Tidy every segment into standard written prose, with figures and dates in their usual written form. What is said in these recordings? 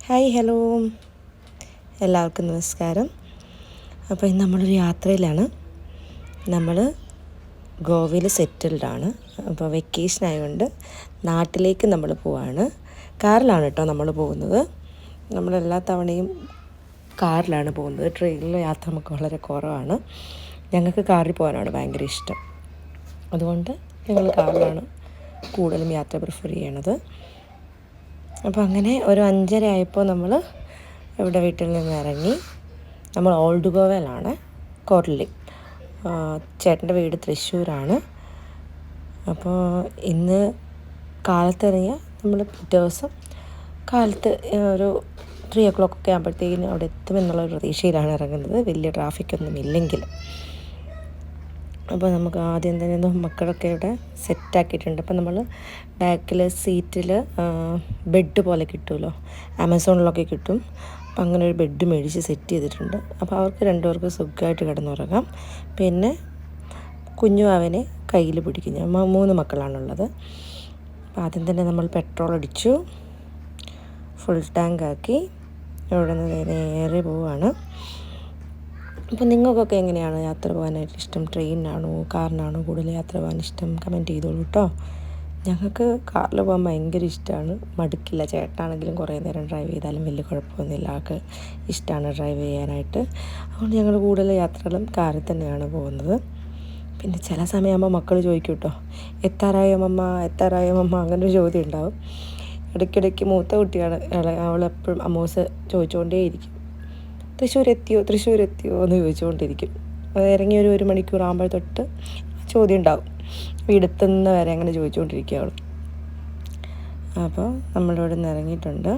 Hi hello എല്ലാവർക്കും നമസ്കാരം. അപ്പോൾ ഇന്ന് നമ്മളൊരു യാത്രയിലാണ്. നമ്മൾ ഗോവയിൽ സെറ്റിൽഡാണ്. അപ്പോൾ വെക്കേഷൻ ആയതുകൊണ്ട് നാട്ടിലേക്ക് നമ്മൾ പോവാണ്. കാറിലാണ് കേട്ടോ നമ്മൾ പോകുന്നത്. നമ്മളെല്ലാ തവണയും കാറിലാണ് പോകുന്നത്. ട്രെയിനിൽ യാത്ര നമുക്ക് വളരെ കുറവാണ്. ഞങ്ങൾക്ക് കാറിൽ പോകാനാണ് ഭയങ്കര ഇഷ്ടം. അതുകൊണ്ട് ഞങ്ങൾ കാറിലാണ് കൂടുതലും യാത്ര പ്രിഫർ ചെയ്യണത്. അപ്പോൾ അങ്ങനെ ഒരു 5:30 ആയപ്പോൾ നമ്മൾ ഇവിടെ വീട്ടിൽ നിന്ന് ഇറങ്ങി. നമ്മൾ ഓൾഡ് ഗോവയിലാണ്, കോർലി. ചേട്ടൻ്റെ വീട് തൃശ്ശൂരാണ്. അപ്പോൾ ഇന്ന് കാലത്തിറങ്ങിയ നമ്മൾ പിറ്റേ ദിവസം കാലത്ത് ഒരു 3 o'clock ഒക്കെ ആകുമ്പോഴത്തേക്കിനും അവിടെ എത്തുമെന്നുള്ള പ്രതീക്ഷയിലാണ് ഇറങ്ങുന്നത്, വലിയ ട്രാഫിക്കൊന്നും ഇല്ലെങ്കിൽ. അപ്പോൾ നമുക്ക് ആദ്യം തന്നെ മക്കളൊക്കെ ഇവിടെ സെറ്റാക്കിയിട്ടുണ്ട്. അപ്പോൾ നമ്മൾ ബാക്കിൽ സീറ്റിൽ ബെഡ് പോലെ കിട്ടുമല്ലോ, ആമസോണിലൊക്കെ കിട്ടും. അപ്പോൾ അങ്ങനെ ഒരു ബെഡ് മേടിച്ച് സെറ്റ് ചെയ്തിട്ടുണ്ട്. അപ്പോൾ അവർക്ക് 2 പേർക്ക് സുഖമായിട്ട് കിടന്നുറങ്ങാം. പിന്നെ കുഞ്ഞുവാവനെ കയ്യിൽ പിടിക്കും. ഞാൻ 3 മക്കളാണുള്ളത്. അപ്പോൾ ആദ്യം തന്നെ നമ്മൾ പെട്രോൾ അടിച്ചു, ഫുൾ ടാങ്ക് ആക്കി ഇവിടെ നിന്ന് നേരെ പോവുകയാണ്. അപ്പോൾ നിങ്ങൾക്കൊക്കെ എങ്ങനെയാണ് യാത്ര പോകാനായിട്ട് ഇഷ്ടം? ട്രെയിനിനാണോ കാറിനാണോ കൂടുതൽ യാത്ര പോകാൻ ഇഷ്ടം? കമൻറ്റ് ചെയ്തോളൂ കേട്ടോ. ഞങ്ങൾക്ക് കാറിൽ പോകാൻ ഭയങ്കര ഇഷ്ടമാണ്, മടുക്കില്ല. ചേട്ടനാണെങ്കിലും കുറേ നേരം ഡ്രൈവ് ചെയ്താലും വലിയ കുഴപ്പമൊന്നുമില്ല, ആൾക്ക് ഇഷ്ടമാണ് ഡ്രൈവ് ചെയ്യാനായിട്ട്. അതുകൊണ്ട് ഞങ്ങൾ കൂടുതൽ യാത്രകളും കാറിൽ തന്നെയാണ് പോകുന്നത്. പിന്നെ ചില സമയമാകുമ്പോൾ മക്കൾ ചോദിക്കും കേട്ടോ, എത്താറായോ മമ്മ അങ്ങനൊരു ചോദ്യം ഉണ്ടാവും. ഇടയ്ക്കിടയ്ക്ക് മൂത്ത കുട്ടിയാണ്, അവളെപ്പോഴും അമ്മോസ് ചോദിച്ചുകൊണ്ടേയിരിക്കും, തൃശ്ശൂർ എത്തിയോ എന്ന് ചോദിച്ചുകൊണ്ടിരിക്കും. ഇറങ്ങി ഒരു 1 മണിക്കൂർ ആകുമ്പോൾ തൊട്ട് ചോദ്യം ഉണ്ടാവും, വീടെത്തുന്ന വരെ അങ്ങനെ ചോദിച്ചുകൊണ്ടിരിക്കുക അവൾ. അപ്പോൾ നമ്മളിവിടെ നിന്ന് ഇറങ്ങിയിട്ടുണ്ട്.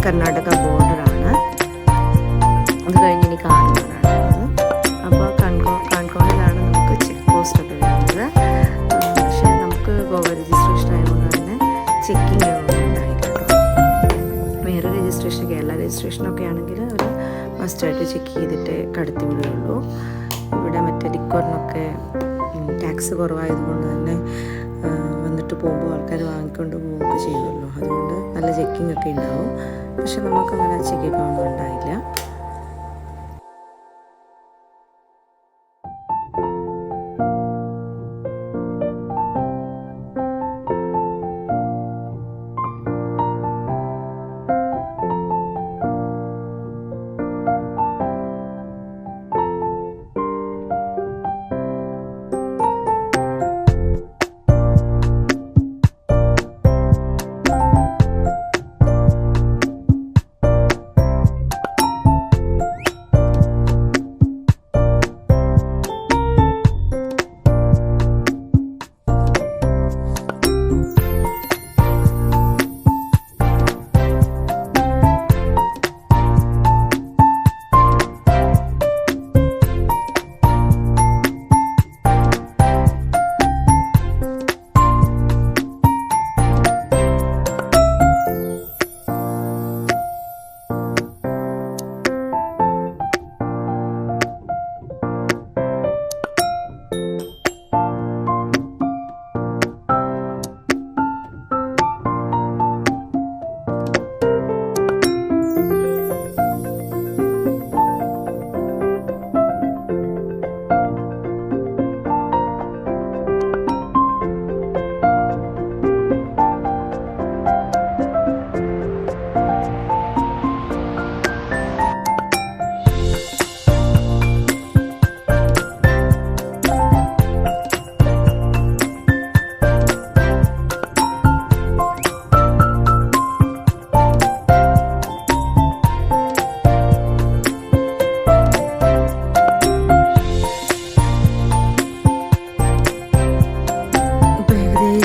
കർണാടക ബോർഡറാണ്. അത് കഴിഞ്ഞ് ഇനി കാൺകോണാണ്. അപ്പോൾ കാൺകോണിലാണ് നമുക്ക് ചെക്ക് പോസ്റ്റൊക്കെ വരുന്നത്. പക്ഷേ നമുക്ക് ഗോവ രജിസ്ട്രേഷൻ ആയതുകൊണ്ട് തന്നെ ചെക്കിങ് ഒന്നും ഉണ്ടായില്ല. വേറെ രജിസ്ട്രേഷൻ, കേരള രജിസ്ട്രേഷനൊക്കെ ആണെങ്കിൽ അവർ മസ്റ്റായിട്ട് ചെക്ക് ചെയ്തിട്ട് കടത്തി വിടുകയുള്ളൂ. ഇവിടെ മറ്റേ ലിക്കറിനൊക്കെ ടാക്സ് കുറവായതുകൊണ്ട് തന്നെ വന്നിട്ട് പോകുമ്പോൾ ആൾക്കാർ വാങ്ങിക്കൊണ്ട് പോവുകയൊക്കെ ചെയ്യുമല്ലോ. അതുകൊണ്ട് നല്ല ചെക്കിംഗ് ഒക്കെ ഉണ്ടാവും. പക്ഷെ നമുക്കങ്ങനെ ചെക്കിംഗ് ഒന്നും ഉണ്ടായില്ല.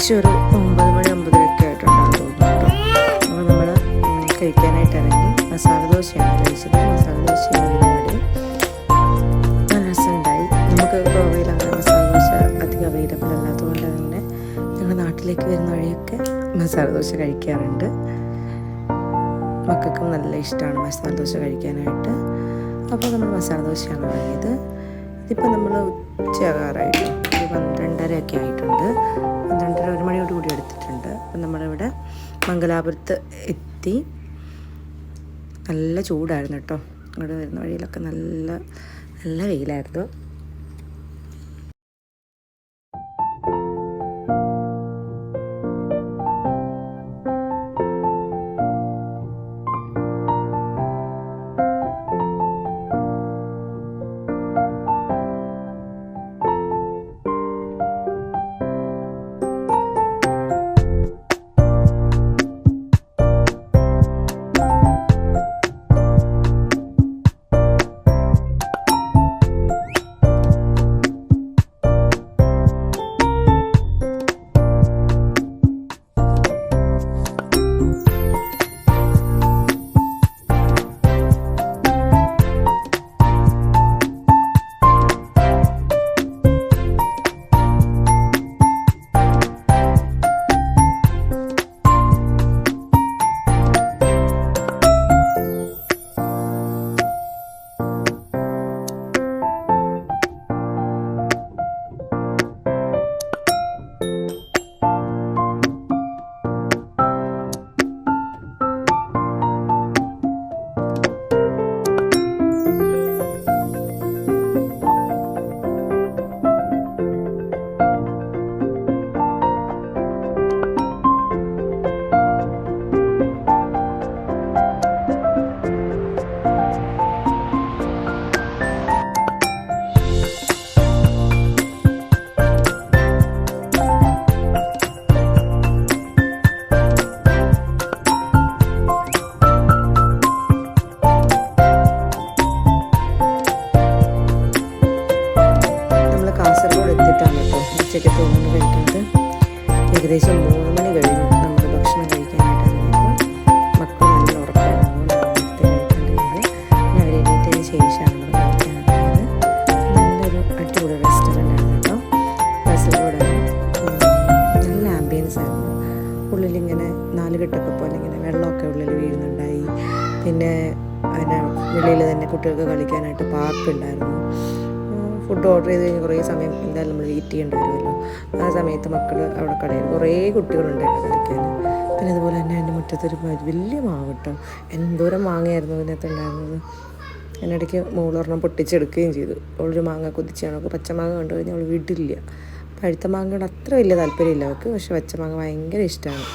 ഏകദേശം ഒരു 9 മണി 9:30 ആയിട്ടുണ്ടാകും തോന്നുന്നു കേട്ടോ. അപ്പോൾ നമ്മൾ കഴിക്കാനായിട്ട് ഇറങ്ങി. മസാല ദോശയാണ് കഴിച്ചത്. മസാല ദോശയാണ് പരിപാടി. നല്ല രസമുണ്ടായി. നമുക്ക് ഗോവയിൽ അങ്ങനെ മസാല ദോശ അധികം അവൈലബിൾ അല്ലാത്തതുകൊണ്ട് തന്നെ ഞങ്ങൾ നാട്ടിലേക്ക് വരുന്ന വഴിയൊക്കെ മസാല ദോശ കഴിക്കാറുണ്ട്. മക്കൾക്കും നല്ല ഇഷ്ടമാണ് മസാല ദോശ കഴിക്കാനായിട്ട്. അപ്പോൾ നമ്മൾ മസാല ദോശയാണ് വാങ്ങിയത്. ഇതിപ്പോൾ നമ്മൾ ഉച്ചയാകാറായിട്ട് ഒരു 12:30 ആയിട്ടുണ്ട്. 12:30 1 മണിയോട് കൂടി എടുത്തിട്ടുണ്ട്. അപ്പം നമ്മളിവിടെ മംഗലാപുരത്ത് എത്തി. നല്ല ചൂടായിരുന്നു കേട്ടോ. ഇവിടെ വരുന്ന വഴിയിലൊക്കെ നല്ല നല്ല വെയിലായിരുന്നു. ഉച്ചയ്ക്ക് ഊണ് കഴിക്കുന്നത്. ഏകദേശം 3 മണി കഴിഞ്ഞു നമ്മൾ ഭക്ഷണം കഴിക്കാനായിട്ട് ഇറങ്ങിയപ്പോൾ. മക്കൾ നല്ല ഉറക്കമായിരുന്നു. നേരത്തെ കഴിക്കേണ്ടിരുന്നത്. പിന്നെ അവർ എണീറ്റതിന് ശേഷമാണ് നമ്മൾ കഴിക്കാനായിട്ട്. നല്ലൊരു അടിപൊളി റെസ്റ്റോറൻ്റ് ആണ് കേട്ടോ. കാസർഗോഡ് നല്ല ആംബിയൻസ് ആയിരുന്നു. ഉള്ളിലിങ്ങനെ 4 കെട്ടൊക്കെ പോലെ ഇങ്ങനെ വെള്ളമൊക്കെ ഉള്ളിൽ വീഴുന്നുണ്ടായി. പിന്നെ അതിന് വെളിയിൽ തന്നെ കുട്ടികൾക്ക് കളിക്കാനായിട്ട് പാർക്ക് ഉണ്ടായിരുന്നു. ഫുഡ് ഓർഡർ ചെയ്ത് കഴിഞ്ഞ് കുറേ സമയം എന്തായാലും നമ്മൾ വെയിറ്റ് ചെയ്യേണ്ടി വരുമല്ലോ. ആ സമയത്ത് മക്കൾ അവിടെ കടയിൽ കുറേ കുട്ടികളുണ്ടായിരുന്നു കളിക്കാൻ. പിന്നെ അതുപോലെ തന്നെ എൻ്റെ മുറ്റത്തൊരു വലിയ മാവ് കേട്ടോ. എന്തോരം മാങ്ങയായിരുന്നു അതിനകത്ത് ഉണ്ടായിരുന്നത്. അതിനിടയ്ക്ക് മോളൊരെണ്ണം പൊട്ടിച്ചെടുക്കുകയും ചെയ്തു. അവളൊരു മാങ്ങ കൊതിച്ചാണ്. അവൾക്ക് പച്ചമാങ്ങ കണ്ടു കഴിഞ്ഞാൽ അവൾ വിടില്ല. പഴുത്ത മാങ്ങയോട് അത്ര വലിയ താല്പര്യമില്ല അവൾക്ക്. പക്ഷെ പച്ചമാങ്ങ ഭയങ്കര ഇഷ്ടമാണ്.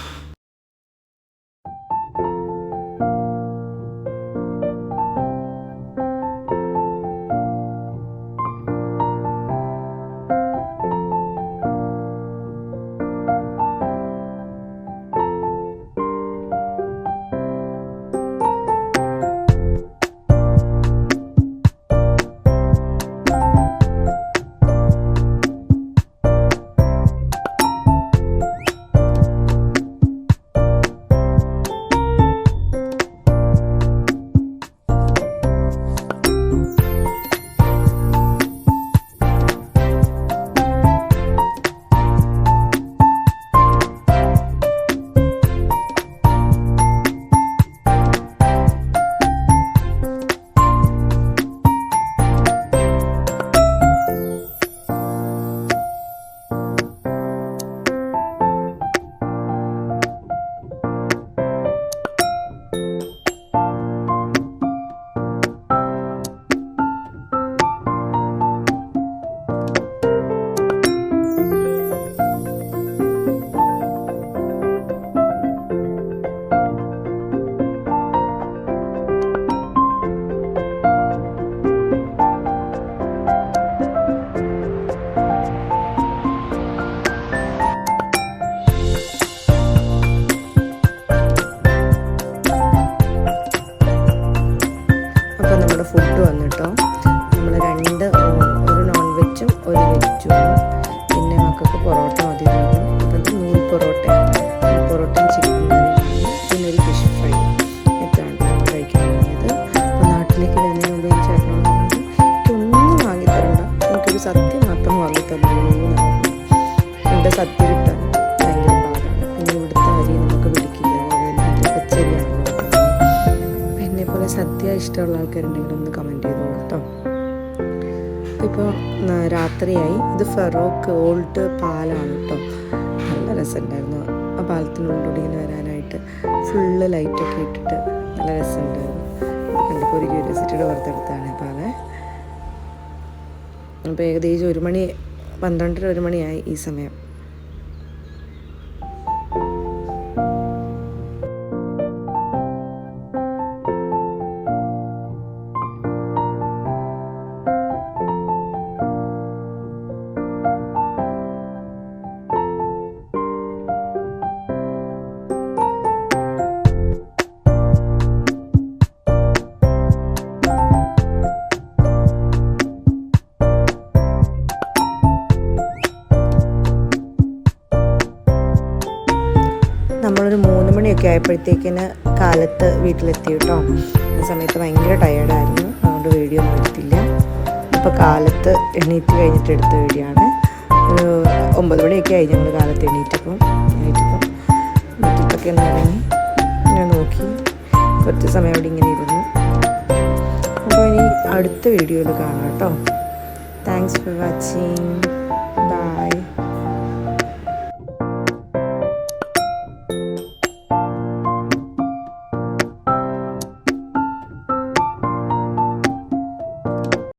പൊറോട്ടയും ചിക്കൻ കറിയും പിന്നെ ഒരു ഫിഷ് ഫ്രൈ ഇതാണ് നമ്മൾ കഴിക്കാൻ തുടങ്ങിയത്. അപ്പോൾ നാട്ടിലേക്ക് വരുന്നതിന് മുമ്പ് ഈ ചേട്ടനോട് പറഞ്ഞു എനിക്കൊന്നും വാങ്ങിത്തരണ്ട, എനിക്കൊരു സദ്യ മാത്രം വാങ്ങിത്തരുള്ളൂ എന്നാണ്. ഇവിടെ സദ്യ കിട്ടാൻ ഭയങ്കര പാടാണ്. പിന്നെ ഇവിടുത്തെ അരി നമുക്ക് പിടിക്കില്ല, പച്ചരിയാണ്. എന്നെ പോലെ സദ്യ ഇഷ്ടമുള്ള ആൾക്കാരുണ്ടെങ്കിൽ ഒന്ന് കമൻറ്റ് ചെയ്തോളൂ കേട്ടോ. ഇപ്പോൾ രാത്രിയായി. ഇത് ഫെറോക്ക് ഓൾഡ് പാലാണ് കേട്ടോ. നല്ല രസമുണ്ടായിരുന്നു ആ പാലത്തിനുള്ളിലൂടെ ഇങ്ങനെ വരാനായിട്ട്. ഫുള്ള് ലൈറ്റൊക്കെ ഇട്ടിട്ട് നല്ല രസമുണ്ടായിരുന്നു. കണ്ടപ്പോൾ ഒരു ക്യൂരിയോസിറ്റിയുടെ പുറത്തെടുത്താണ് പാല്. അപ്പോൾ ഏകദേശം 1 മണി 12:30 1 മണിയായി ഈ സമയം. നമ്മളൊരു 3 മണിയൊക്കെ ആയപ്പോഴത്തേക്കിന് കാലത്ത് വീട്ടിലെത്തി കേട്ടോ. ആ സമയത്ത് ഭയങ്കര ടയേർഡായിരുന്നു, അതുകൊണ്ട് വീഡിയോ ഒന്നും എടുത്തില്ല. അപ്പോൾ കാലത്ത് എണീറ്റ് കഴിഞ്ഞിട്ട് എടുത്ത വീഡിയോ ആണ്. ഒരു 9 മണിയൊക്കെ ആയി ഞങ്ങൾ കാലത്ത് എണീറ്റപ്പം വീട്ടിലൊക്കെ ഒന്ന് ഇറങ്ങി ഞാൻ നോക്കി കുറച്ച് സമയം അവിടെ ഇങ്ങനെ ഇരുന്നു. അപ്പോൾ ഇനി അടുത്ത വീഡിയോയിൽ കാണാം കേട്ടോ. Thanks for watching. ബൈ.